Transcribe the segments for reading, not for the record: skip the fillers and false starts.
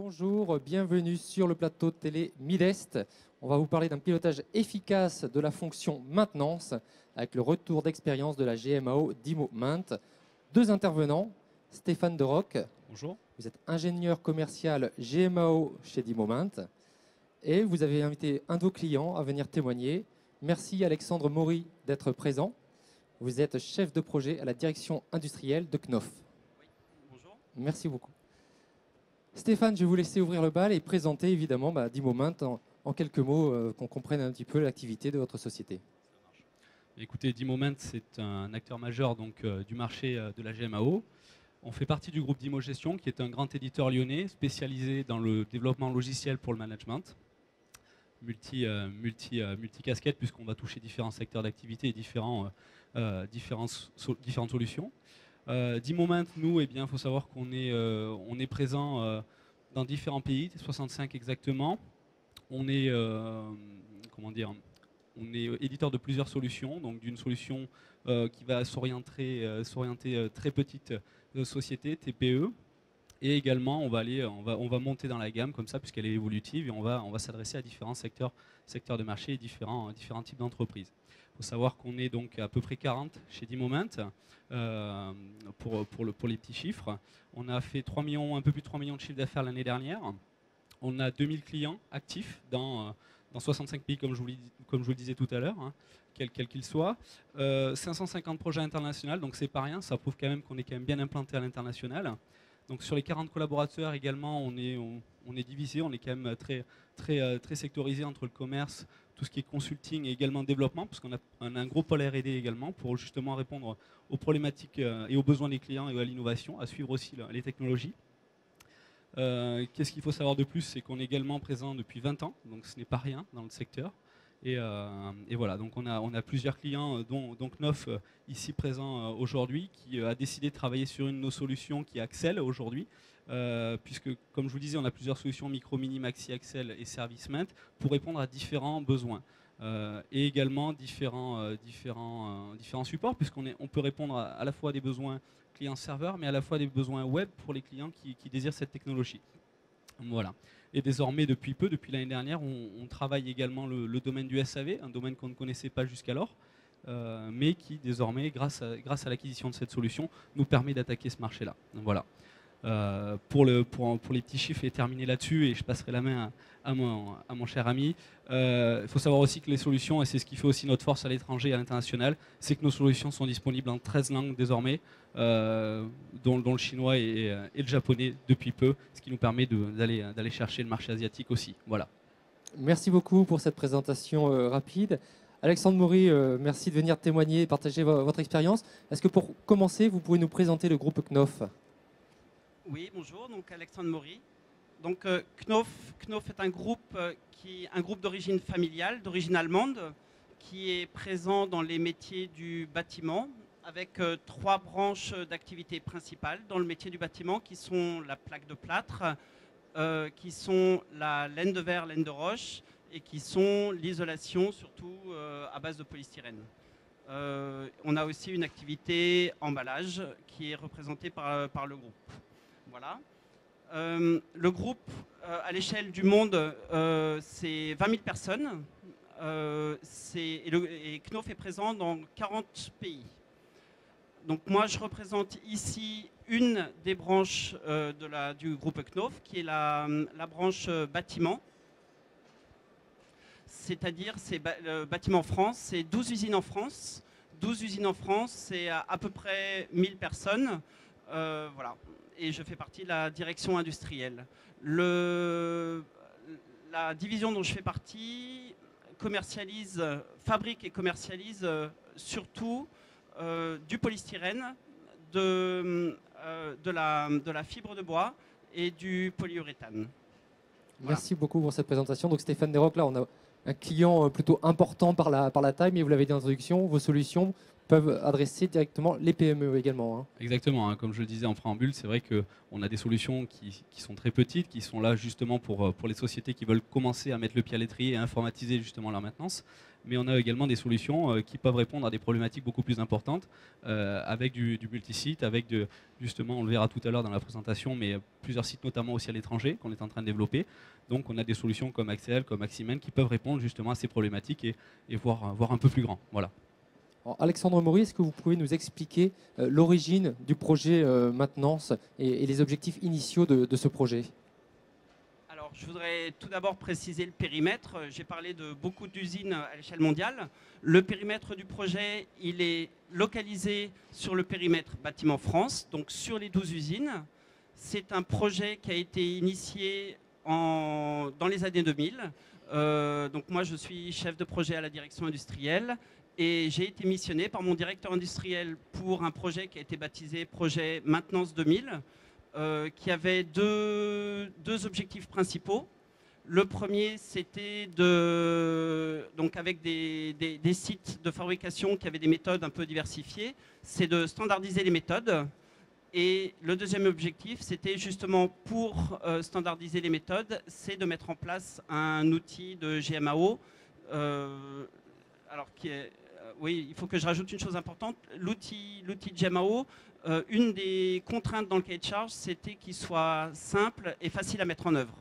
Bonjour, bienvenue sur le plateau de télé Midest. On va vous parler d'un pilotage efficace de la fonction maintenance avec le retour d'expérience de la GMAO d'Imo Maint. Deux intervenants, Stéphane Deroc. Bonjour. Vous êtes ingénieur commercial GMAO chez d'Imo Maint et vous avez invité un de vos clients à venir témoigner. Merci Alexandre Maury d'être présent. Vous êtes chef de projet à la direction industrielle de Knof. Oui, bonjour. Merci beaucoup. Stéphane, je vais vous laisser ouvrir le bal et présenter évidemment d'Imo Maint en quelques mots, qu'on comprenne un petit peu l'activité de votre société. Écoutez, d'Imo Maint, c'est un acteur majeur donc, du marché de la GMAO. On fait partie du groupe d'Imo Gestion, qui est un grand éditeur lyonnais spécialisé dans le développement logiciel pour le management. Multi-casquette, puisqu'on va toucher différents secteurs d'activité et différentes solutions. D'Imo Maint, nous, il faut savoir qu'on est présent dans différents pays, 65 exactement. On est éditeur de plusieurs solutions, donc d'une solution qui va s'orienter très petite société, TPE, et également on va monter dans la gamme comme ça puisqu'elle est évolutive et on va s'adresser à différents secteurs de marché et différents types d'entreprises. Il faut savoir qu'on est donc à peu près 40 chez d'Imo Maint pour les petits chiffres. On a fait un peu plus de 3 millions de chiffres d'affaires l'année dernière. On a 2000 clients actifs dans 65 pays, comme je vous le disais tout à l'heure, hein, quels qu'ils soient. 550 projets internationaux, donc c'est pas rien, ça prouve quand même qu'on est quand même bien implanté à l'international. Donc sur les 40 collaborateurs également, on est divisé, on est quand même très sectorisé entre le commerce, tout ce qui est consulting et également développement, parce qu'on a un gros pôle R&D également pour justement répondre aux problématiques et aux besoins des clients et à l'innovation, à suivre aussi les technologies. Qu'est-ce qu'il faut savoir de plus, c'est qu'on est également présent depuis 20 ans, donc ce n'est pas rien dans le secteur. Et voilà, donc on a plusieurs clients, dont Knof ici présent aujourd'hui, qui a décidé de travailler sur une de nos solutions qui est Axel aujourd'hui, puisque comme je vous disais, on a plusieurs solutions micro, mini, maxi, Axel et Service Maint pour répondre à différents besoins. Et également différents supports, puisqu'on peut répondre à la fois à des besoins client-serveur, mais à la fois des besoins web pour les clients qui désirent cette technologie. Voilà. Et désormais, depuis l'année dernière, on travaille également le domaine du SAV, un domaine qu'on ne connaissait pas jusqu'alors, mais qui désormais, grâce à l'acquisition de cette solution, nous permet d'attaquer ce marché-là. Voilà. Pour les petits chiffres et terminer là-dessus, et je passerai la main à mon cher ami. Il faut savoir aussi que les solutions, et c'est ce qui fait aussi notre force à l'étranger et à l'international, c'est que nos solutions sont disponibles en 13 langues désormais, dont le chinois et le japonais depuis peu, ce qui nous permet d'aller chercher le marché asiatique aussi. Voilà. Merci beaucoup pour cette présentation rapide. Alexandre Maury, merci de venir témoigner et partager votre expérience. Est-ce que pour commencer, vous pouvez nous présenter le groupe Knof ? Oui, bonjour, donc Alexandre Maury. Donc Knof est un groupe d'origine familiale, d'origine allemande, qui est présent dans les métiers du bâtiment, avec 3 branches d'activité principales dans le métier du bâtiment, qui sont la plaque de plâtre, qui sont la laine de verre, laine de roche, et qui sont l'isolation, surtout à base de polystyrène. On a aussi une activité emballage qui est représentée par le groupe. Voilà. Le groupe, à l'échelle du monde, c'est 20 000 personnes. Et Knof est présent dans 40 pays. Donc moi, je représente ici une des branches du groupe Knof, qui est la branche bâtiment. C'est-à-dire, le bâtiment France, c'est 12 usines en France. 12 usines en France, c'est à peu près 1000 personnes. Voilà. Et je fais partie de la direction industrielle. La division dont je fais partie fabrique et commercialise surtout du polystyrène, de la fibre de bois et du polyuréthane. Merci beaucoup pour cette présentation. Donc Stéphane Deroc, là on a un client plutôt important par la taille, mais vous l'avez dit en introduction, vos solutions peuvent adresser directement les PME également. Hein. Exactement, hein, comme je le disais en préambule, c'est vrai qu'on a des solutions qui sont très petites, qui sont là justement pour les sociétés qui veulent commencer à mettre le pied à l'étrier et à informatiser justement leur maintenance. mais on a également des solutions qui peuvent répondre à des problématiques beaucoup plus importantes, avec du multisite, avec justement, on le verra tout à l'heure dans la présentation, mais plusieurs sites notamment aussi à l'étranger qu'on est en train de développer. Donc on a des solutions comme Axel, comme Maximen qui peuvent répondre justement à ces problématiques et voir un peu plus grand. Voilà. Alors, Alexandre Maury, est-ce que vous pouvez nous expliquer l'origine du projet maintenance et les objectifs initiaux de ce projet? Alors, je voudrais tout d'abord préciser le périmètre. J'ai parlé de beaucoup d'usines à l'échelle mondiale. Le périmètre du projet, il est localisé sur le périmètre Bâtiment France, donc sur les 12 usines. C'est un projet qui a été initié dans les années 2000. Donc moi, je suis chef de projet à la direction industrielle et j'ai été missionné par mon directeur industriel pour un projet qui a été baptisé Projet Maintenance 2000, qui avait deux objectifs principaux. Le premier, c'était donc avec des sites de fabrication qui avaient des méthodes un peu diversifiées, c'est de standardiser les méthodes. Et le deuxième objectif, c'était justement pour standardiser les méthodes, c'est de mettre en place un outil de GMAO. Alors, oui, il faut que je rajoute une chose importante. L'outil de GMAO, une des contraintes dans le cahier de charge, c'était qu'il soit simple et facile à mettre en œuvre.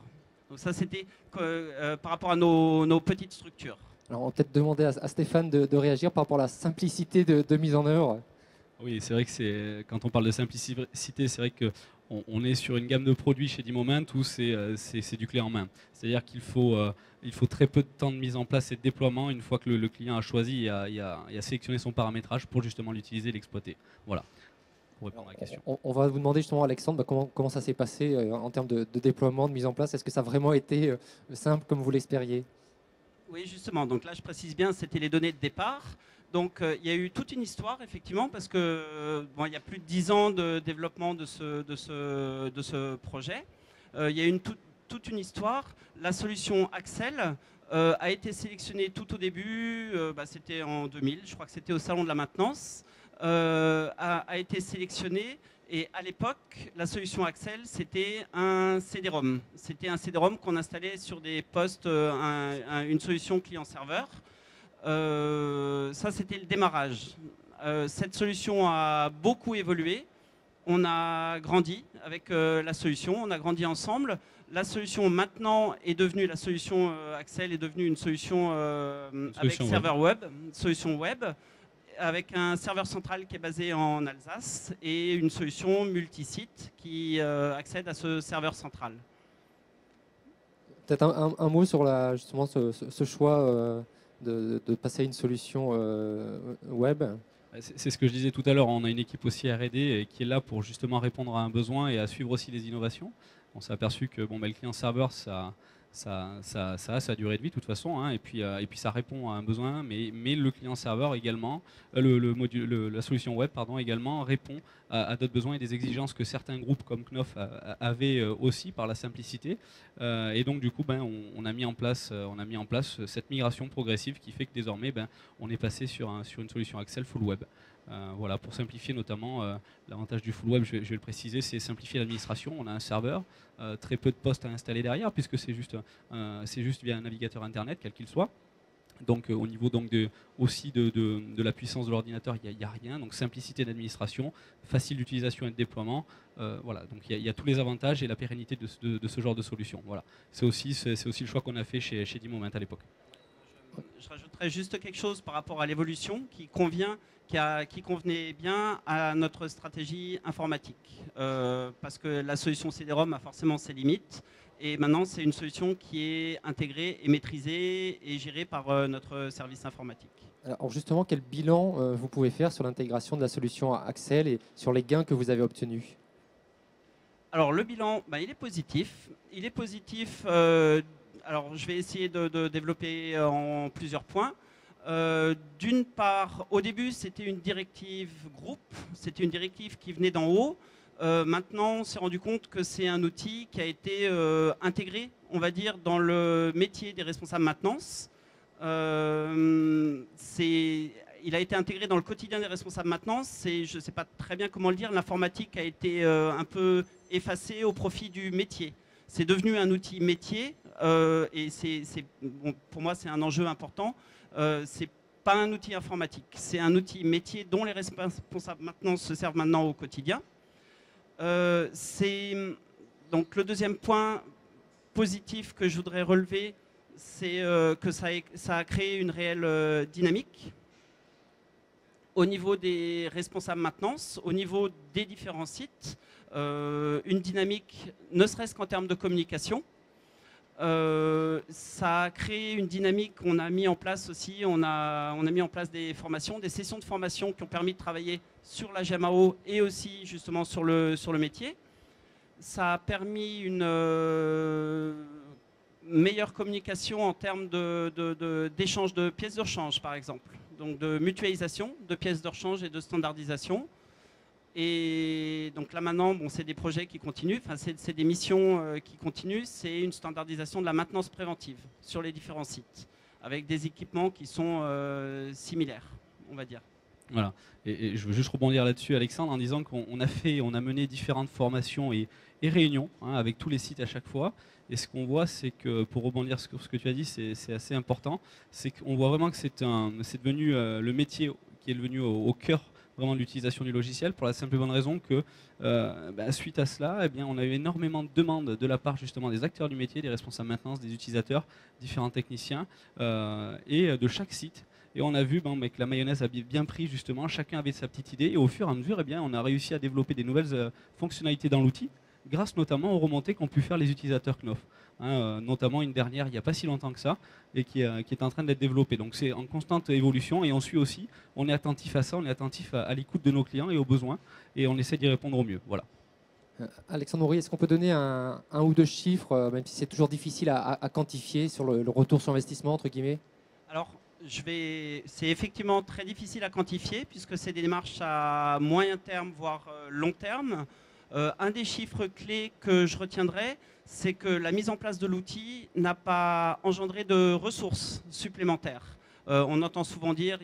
Donc ça, c'était par rapport à nos petites structures. Alors, on va peut-être demander à Stéphane de réagir par rapport à la simplicité de mise en œuvre. Oui, c'est vrai que quand on parle de simplicité, c'est vrai qu'on est sur une gamme de produits chez D-Moment où c'est du clé en main. C'est-à-dire qu'il faut très peu de temps de mise en place et de déploiement. Une fois que le client a choisi et a sélectionné son paramétrage pour justement l'utiliser et l'exploiter. Voilà, pour répondre à la question. On va vous demander justement, Alexandre, comment ça s'est passé en termes de déploiement, de mise en place. Est-ce que ça a vraiment été simple comme vous l'espériez? Oui, justement. Donc là, je précise bien, c'était les données de départ. Donc il y a eu toute une histoire, effectivement, parce que il y a plus de 10 ans de développement de ce projet. Il y a eu toute une histoire. La solution Axel a été sélectionnée tout au début, c'était en 2000, je crois que c'était au Salon de la Maintenance, a été sélectionnée. Et à l'époque, la solution Axel, c'était un CD-ROM. C'était un CD-ROM qu'on installait sur des postes, une solution client-serveur. Ça, c'était le démarrage. Cette solution a beaucoup évolué. On a grandi avec la solution, on a grandi ensemble. La solution maintenant est devenue, la solution Axel est devenue une solution avec serveur web, solution web, avec un serveur central qui est basé en Alsace et une solution multisite qui accède à ce serveur central. Peut-être un mot sur justement ce choix de passer à une solution web. C'est ce que je disais tout à l'heure, on a une équipe aussi R&D qui est là pour justement répondre à un besoin et à suivre aussi les innovations. On s'est aperçu que le client-serveur, ça a sa durée de vie de toute façon, hein, et puis ça répond à un besoin, mais le client-serveur également, la solution web également répond à d'autres besoins et des exigences que certains groupes comme Knauf avaient aussi par la simplicité. Et donc du coup, on a mis en place cette migration progressive qui fait que désormais, on est passé sur une solution Axel full web. Voilà, pour simplifier notamment, l'avantage du full web, je vais le préciser, c'est simplifier l'administration. On a un serveur, très peu de postes à installer derrière, puisque c'est juste via un navigateur internet, quel qu'il soit. Donc au niveau aussi de la puissance de l'ordinateur, il n'y a rien. Donc simplicité d'administration, facile d'utilisation et de déploiement. Voilà, donc il y a tous les avantages et la pérennité de ce genre de solution. Voilà. C'est aussi le choix qu'on a fait chez D-Moment à l'époque. Je rajouterais juste quelque chose par rapport à l'évolution qui convenait bien à notre stratégie informatique. Parce que la solution CD-ROM a forcément ses limites. Et maintenant, c'est une solution qui est intégrée et maîtrisée et gérée par notre service informatique. Alors justement, quel bilan vous pouvez faire sur l'intégration de la solution Axel et sur les gains que vous avez obtenus? Alors le bilan, il est positif. Il est positif. Alors je vais essayer de développer en plusieurs points. D'une part, au début, c'était une directive groupe. C'était une directive qui venait d'en haut. Maintenant, on s'est rendu compte que c'est un outil qui a été intégré, on va dire, dans le métier des responsables maintenance. Il a été intégré dans le quotidien des responsables maintenance. Je ne sais pas très bien comment le dire. L'informatique a été un peu effacée au profit du métier. C'est devenu un outil métier et pour moi, c'est un enjeu important. c'est pas un outil informatique, c'est un outil métier dont les responsables maintenance se servent maintenant au quotidien. Donc le deuxième point positif que je voudrais relever, c'est que ça a créé une réelle dynamique au niveau des responsables maintenance, au niveau des différents sites, une dynamique ne serait-ce qu'en termes de communication. Ça a créé une dynamique qu'on a mis en place aussi. On a mis en place des formations, des sessions de formation qui ont permis de travailler sur la GMAO et aussi justement sur le métier. Ça a permis une meilleure communication en termes d'échange de pièces de rechange, par exemple. Donc de mutualisation de pièces de rechange et de standardisation. Et donc là maintenant, bon, c'est des projets qui continuent, enfin, c'est des missions qui continuent, c'est une standardisation de la maintenance préventive sur les différents sites, avec des équipements qui sont similaires, on va dire. Voilà. Et je veux juste rebondir là-dessus, Alexandre, en disant qu'on a mené différentes formations et réunions avec tous les sites à chaque fois. Et ce qu'on voit, c'est que, pour rebondir sur ce que tu as dit, c'est assez important, c'est qu'on voit vraiment que c'est devenu le métier qui est devenu au cœur vraiment de l'utilisation du logiciel, pour la simple et bonne raison que suite à cela, eh bien, on a eu énormément de demandes de la part justement des acteurs du métier, des responsables maintenance, des utilisateurs, différents techniciens et de chaque site. Et on a vu que la mayonnaise a bien pris justement, chacun avait sa petite idée et au fur et à mesure, eh bien, on a réussi à développer des nouvelles fonctionnalités dans l'outil, grâce notamment aux remontées qu'ont pu faire les utilisateurs Knof. Notamment une dernière il n'y a pas si longtemps que ça et qui est en train d'être développée. Donc c'est en constante évolution et on suit aussi, on est attentif à ça, on est attentif à l'écoute de nos clients et aux besoins et on essaie d'y répondre au mieux. Voilà. Alexandre Maury, est-ce qu'on peut donner un ou deux chiffres, même si c'est toujours difficile à quantifier sur le retour sur investissement, entre guillemets? Alors, c'est effectivement très difficile à quantifier puisque c'est des démarches à moyen terme, voire long terme. Un des chiffres clés que je retiendrai, c'est que la mise en place de l'outil n'a pas engendré de ressources supplémentaires. On entend souvent dire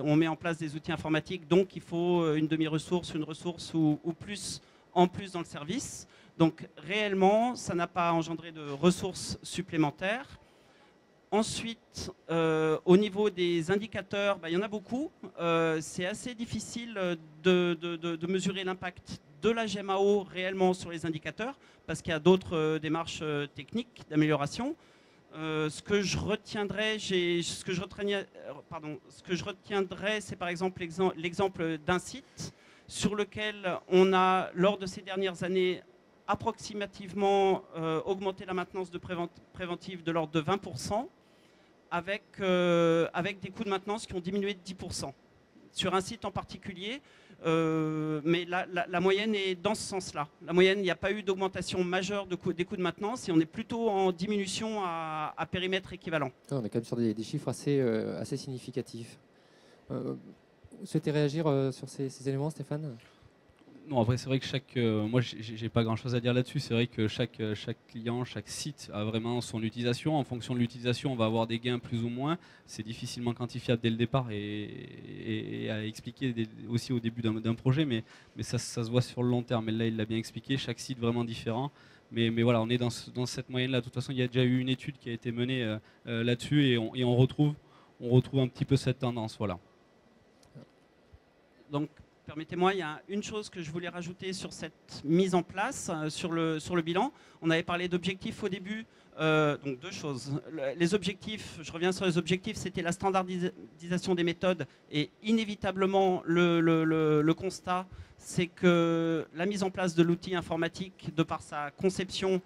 on met en place des outils informatiques, donc il faut une demi-ressource, une ressource ou plus en plus dans le service. Donc réellement, ça n'a pas engendré de ressources supplémentaires. Ensuite, au niveau des indicateurs, il y en a beaucoup. C'est assez difficile de mesurer l'impact de la GMAO réellement sur les indicateurs, parce qu'il y a d'autres démarches techniques d'amélioration. Ce que je retiendrai, c'est par exemple l'exemple d'un site sur lequel on a, lors de ces dernières années, approximativement augmenté la maintenance préventive de l'ordre de 20%, avec des coûts de maintenance qui ont diminué de 10%. Sur un site en particulier, mais la moyenne est dans ce sens-là. La moyenne, il n'y a pas eu d'augmentation majeure des coûts de maintenance et on est plutôt en diminution à périmètre équivalent. On est quand même sur des chiffres assez significatifs. Vous souhaitez réagir sur ces éléments, Stéphane ? Non, après c'est vrai que moi j'ai pas grand chose à dire là-dessus. C'est vrai que chaque client, chaque site a vraiment son utilisation. En fonction de l'utilisation, on va avoir des gains plus ou moins. C'est difficilement quantifiable dès le départ et à expliquer aussi au début d'un projet, mais ça se voit sur le long terme. Et là, il l'a bien expliqué. Chaque site vraiment différent. Mais voilà, on est dans cette moyenne-là. De toute façon, il y a déjà eu une étude qui a été menée là-dessus et on retrouve un petit peu cette tendance. Voilà. Donc, permettez-moi, il y a une chose que je voulais rajouter sur cette mise en place, sur le bilan. On avait parlé d'objectifs au début, donc deux choses. Les objectifs, je reviens sur les objectifs, c'était la standardisation des méthodes et inévitablement le constat, c'est que la mise en place de l'outil informatique, de par sa conception,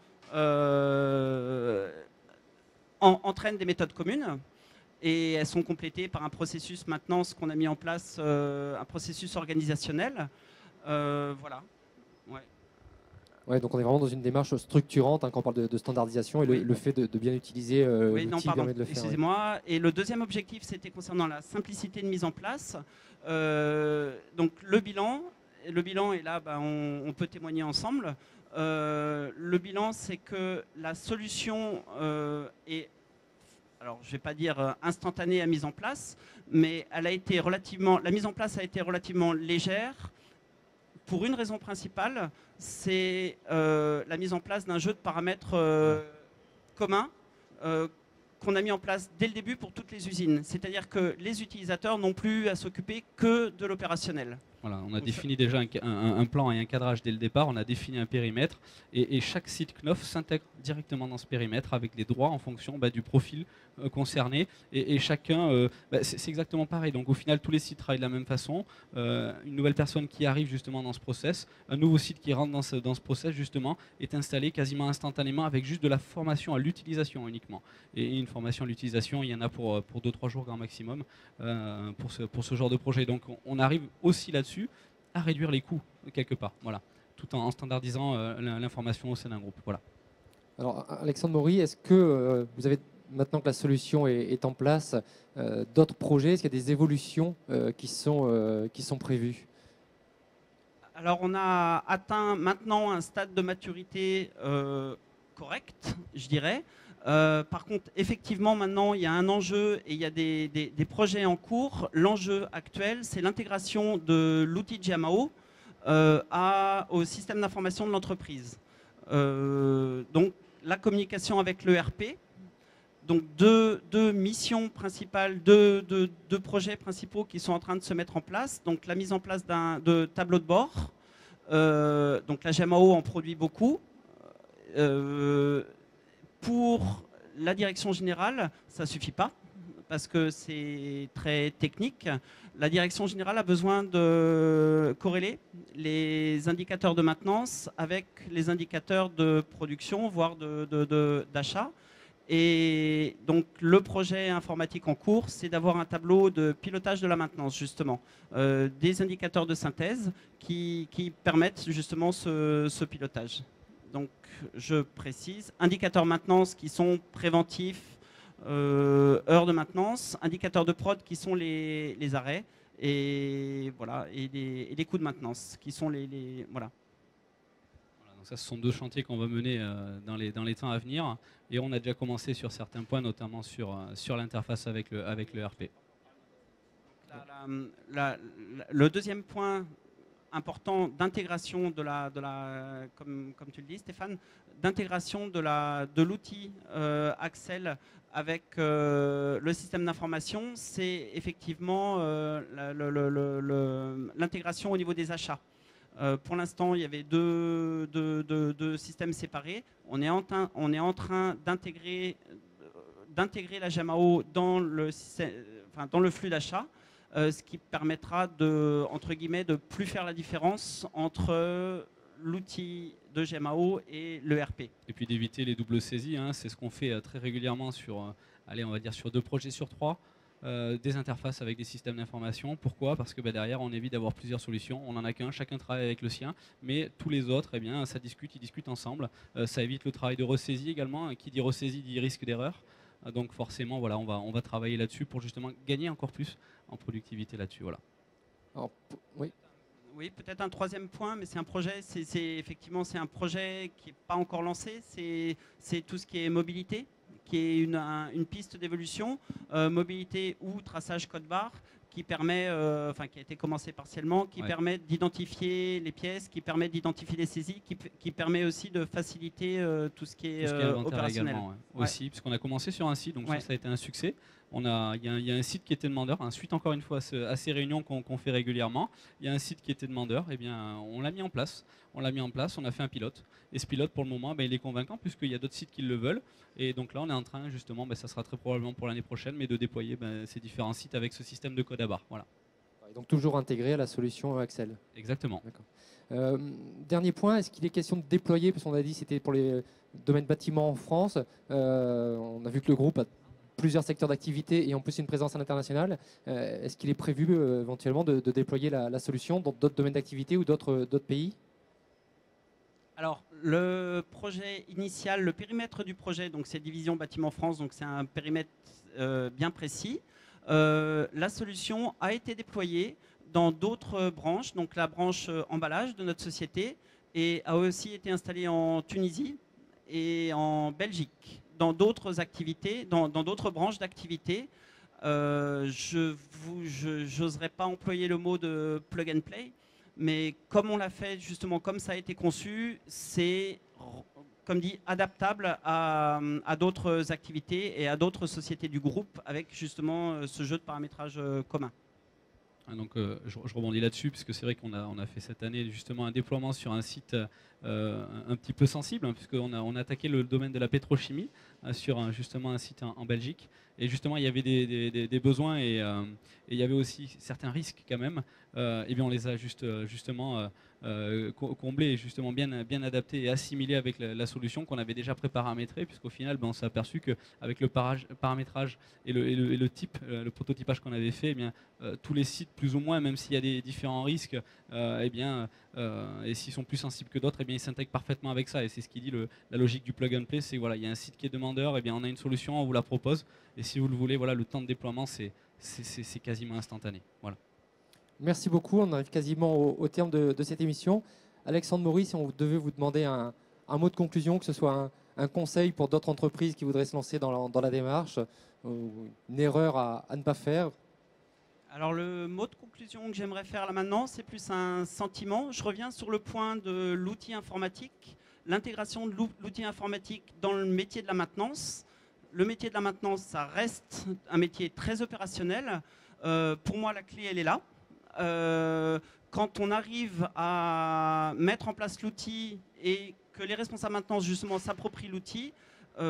entraîne des méthodes communes. Et elles sont complétées par un processus maintenance qu'on a mis en place, un processus organisationnel. Voilà. Ouais, donc on est vraiment dans une démarche structurante quand on parle de standardisation et le fait de bien utiliser l'outil permet de le faire. Excusez-moi. Et le deuxième objectif, c'était concernant la simplicité de mise en place. Donc le bilan, et là, on peut témoigner ensemble. Le bilan, c'est que la solution est... Alors, je ne vais pas dire instantanée à mise en place, mais la mise en place a été relativement légère pour une raison principale, c'est la mise en place d'un jeu de paramètres communs qu'on a mis en place dès le début pour toutes les usines. C'est-à-dire que les utilisateurs n'ont plus à s'occuper que de l'opérationnel. Voilà, on a défini déjà un plan et un cadrage dès le départ, on a défini un périmètre et chaque site Knof s'intègre directement dans ce périmètre avec les droits en fonction du profil concerné et chacun, c'est exactement pareil. Donc au final, tous les sites travaillent de la même façon. Une nouvelle personne qui arrive justement dans ce process, un nouveau site qui rentre dans ce process justement est installé quasiment instantanément avec juste de la formation à l'utilisation uniquement. Et une formation à l'utilisation, il y en a pour 2-3 jours grand maximum pour ce genre de projet. Donc on arrive aussi là-dessus à réduire les coûts quelque part, voilà, tout en standardisant l'information au sein d'un groupe. Voilà. Alors Alexandre Maury, est-ce que vous avez, maintenant que la solution est en place, d'autres projets, est-ce qu'il y a des évolutions qui sont prévues? Alors on a atteint maintenant un stade de maturité correct, je dirais. Par contre, effectivement, maintenant, il y a un enjeu et il y a des projets en cours. L'enjeu actuel, c'est l'intégration de l'outil Giamao au système d'information de l'entreprise. Donc, la communication avec l'ERP. Donc, deux missions principales, deux projets principaux qui sont en train de se mettre en place. Donc, la mise en place de tableaux de bord. Donc, la Giamao en produit beaucoup. Pour la direction générale, ça ne suffit pas parce que c'est très technique. La direction générale a besoin de corréler les indicateurs de maintenance avec les indicateurs de production, voire d'achat. Et donc le projet informatique en cours, c'est d'avoir un tableau de pilotage de la maintenance, justement. Des indicateurs de synthèse qui permettent justement ce pilotage. Donc, je précise, indicateurs maintenance qui sont préventifs, heures de maintenance, indicateurs de prod qui sont les arrêts, et voilà, et les coûts de maintenance qui sont voilà. Donc ça, ce sont deux chantiers qu'on va mener dans les temps à venir, et on a déjà commencé sur certains points, notamment sur l'interface avec le RP. Le deuxième point important d'intégration comme tu le dis Stéphane, d'intégration de l'outil Axel avec le système d'information, c'est effectivement l'intégration au niveau des achats. Pour l'instant, il y avait deux systèmes séparés. On est en train d'intégrer la Giamao dans le flux d'achat. Ce qui permettra de, entre guillemets, de plus faire la différence entre l'outil de Giamao et l'ERP. Et puis d'éviter les doubles saisies, hein, c'est ce qu'on fait très régulièrement sur, allez, on va dire sur 2 projets sur 3, des interfaces avec des systèmes d'information. Pourquoi? Parce que derrière, on évite d'avoir plusieurs solutions. On n'en a qu'un, chacun travaille avec le sien, mais tous les autres, eh bien, ils discutent ensemble. Ça évite le travail de ressaisie également. Qui dit ressaisie dit risque d'erreur. Donc forcément, voilà, on va travailler là-dessus pour justement gagner encore plus en productivité là-dessus. Voilà. Alors, oui. Oui, peut-être un troisième point, mais c'est un projet, effectivement c'est un projet qui n'est pas encore lancé, c'est tout ce qui est mobilité, qui est une piste d'évolution, mobilité ou traçage code-barre, qui permet, qui a été commencé partiellement, qui permet d'identifier les pièces, qui permet d'identifier les saisies, qui permet aussi de faciliter tout ce qui est opérationnel. Également, aussi, puisqu'on a commencé sur un site, donc ça a été un succès. Il y a un site qui était demandeur, suite encore une fois à ces réunions qu'on fait régulièrement. Il y a un site qui était demandeur, et bien on l'a mis en place. On a fait un pilote. Et ce pilote, pour le moment, il est convaincant puisqu'il y a d'autres sites qui le veulent. Et donc là, on est en train, justement, ça sera très probablement pour l'année prochaine, mais de déployer ces différents sites avec ce système de code à barre. Voilà. Et donc toujours intégré à la solution Axel. Exactement. Dernier point, est-ce qu'il est question de déployer, parce qu'on a dit que c'était pour les domaines bâtiments en France. On a vu que le groupe a plusieurs secteurs d'activité et en plus une présence à l'international. Est-ce qu'il est prévu éventuellement de déployer la solution dans d'autres domaines d'activité ou d'autres pays? Alors, le projet initial, le périmètre du projet, donc c'est Division Bâtiment France, donc c'est un périmètre bien précis. La solution a été déployée dans d'autres branches, donc la branche emballage de notre société, et a aussi été installée en Tunisie et en Belgique, dans d'autres activités, dans d'autres branches d'activité. Je n'oserais pas employer le mot de plug and play, mais comme on l'a fait, justement, comme ça a été conçu, c'est comme dit, adaptable à d'autres activités et à d'autres sociétés du groupe avec justement ce jeu de paramétrage commun. Donc, je rebondis là-dessus, puisque c'est vrai qu'on a fait cette année justement un déploiement sur un site un petit peu sensible, hein, puisqu'on a attaqué le domaine de la pétrochimie sur justement un site en Belgique. Et justement, il y avait des besoins et il y avait aussi certains risques quand même. Et bien, on les a justement comblés et justement bien adaptés et assimilés avec la solution qu'on avait déjà préparamétrée, puisqu'au final, on s'est aperçu qu'avec le paramétrage et le type, le prototypage qu'on avait fait, eh bien, tous les sites, plus ou moins, même s'il y a des différents risques, et s'ils sont plus sensibles que d'autres, eh bien, ils s'intègrent parfaitement avec ça. Et c'est ce qui dit la logique du plug and play, c'est voilà, il y a un site qui est demandeur, eh bien, on a une solution, on vous la propose. Et si vous le voulez, voilà, le temps de déploiement, c'est quasiment instantané. Voilà. Merci beaucoup. On arrive quasiment au terme de cette émission. Alexandre Maurice, si on devait vous demander un mot de conclusion, que ce soit un conseil pour d'autres entreprises qui voudraient se lancer dans la démarche, une erreur à ne pas faire. Alors le mot de conclusion que j'aimerais faire là maintenant, c'est plus un sentiment. Je reviens sur le point de l'outil informatique, l'intégration de l'outil informatique dans le métier de la maintenance. Le métier de la maintenance, ça reste un métier très opérationnel. Pour moi, la clé, elle est là. Quand on arrive à mettre en place l'outil et que les responsables maintenance justement s'approprient l'outil, c'est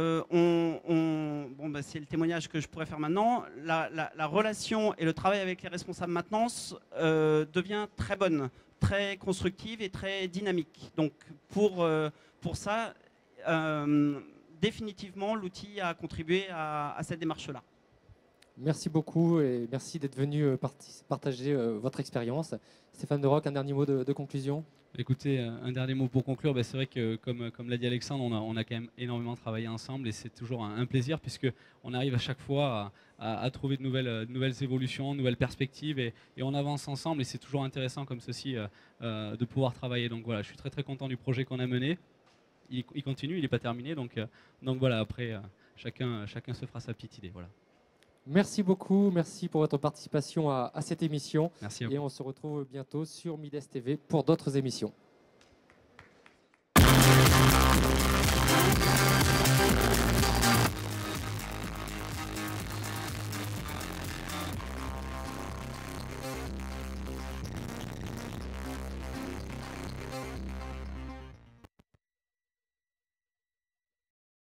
le témoignage que je pourrais faire maintenant. La relation et le travail avec les responsables maintenance devient très bonne, très constructive et très dynamique. Donc pour ça, définitivement, l'outil a contribué à cette démarche-là. Merci beaucoup et merci d'être venu partager votre expérience. Stéphane Deroc, un dernier mot de conclusion? Écoutez, un dernier mot pour conclure. C'est vrai que, comme l'a dit Alexandre, on a quand même énormément travaillé ensemble et c'est toujours un plaisir puisqu'on arrive à chaque fois à trouver de nouvelles évolutions, de nouvelles perspectives et on avance ensemble et c'est toujours intéressant comme ceci de pouvoir travailler. Donc voilà, je suis très très content du projet qu'on a mené. Il continue, il n'est pas terminé. Donc voilà, après, chacun se fera sa petite idée. Voilà. Merci beaucoup, merci pour votre participation à cette émission. Merci à vous. Et on se retrouve bientôt sur Mides TV pour d'autres émissions.